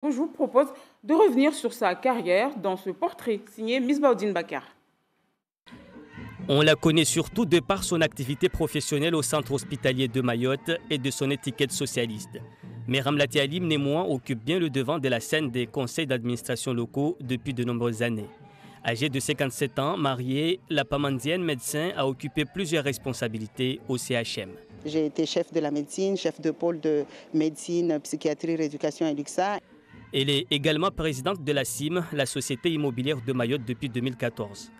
Je vous propose de revenir sur sa carrière dans ce portrait signé Misbaoudine Bakar. On la connaît surtout de par son activité professionnelle au centre hospitalier de Mayotte et de son étiquette socialiste. Mais Ramlati Ali, néanmoins, occupe bien le devant de la scène des conseils d'administration locaux depuis de nombreuses années. Âgée de 57 ans, mariée, la Pamandienne médecin a occupé plusieurs responsabilités au CHM. J'ai été chef de la médecine, chef de pôle de médecine, psychiatrie, rééducation et luxa. Elle est également présidente de la CIM, la Société immobilière de Mayotte, depuis 2014.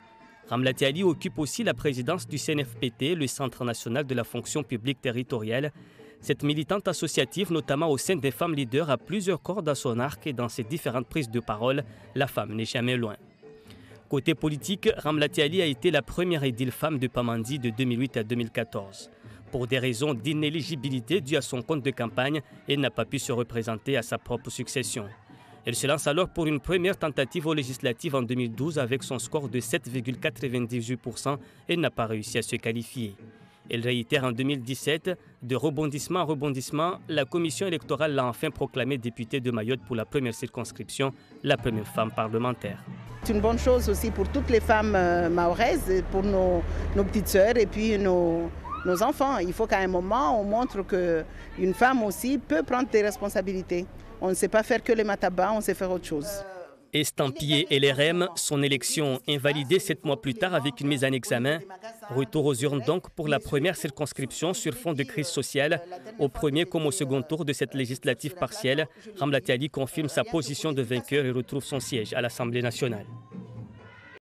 Ramlati Ali occupe aussi la présidence du CNFPT, le Centre national de la fonction publique territoriale. Cette militante associative, notamment au sein des femmes leaders, a plusieurs cordes à son arc et dans ses différentes prises de parole, la femme n'est jamais loin. Côté politique, Ramlati Ali a été la première édile femme de Pamandi de 2008 à 2014. Pour des raisons d'inéligibilité dues à son compte de campagne, elle n'a pas pu se représenter à sa propre succession. Elle se lance alors pour une première tentative aux législatives en 2012 avec son score de 7,98% et n'a pas réussi à se qualifier. Elle réitère en 2017, de rebondissement en rebondissement, la commission électorale l'a enfin proclamée députée de Mayotte pour la première circonscription, la première femme parlementaire. C'est une bonne chose aussi pour toutes les femmes mahoraises, pour nos petites sœurs et puis nos enfants. Il faut qu'à un moment, on montre qu'une femme aussi peut prendre des responsabilités. On ne sait pas faire que les matabas, on sait faire autre chose. Estampillé LRM, son élection invalidée 7 mois plus tard avec une mise en examen. Retour aux urnes donc pour la première circonscription sur fond de crise sociale. Au premier comme au second tour de cette législative partielle, Ramlati Ali confirme sa position de vainqueur et retrouve son siège à l'Assemblée nationale.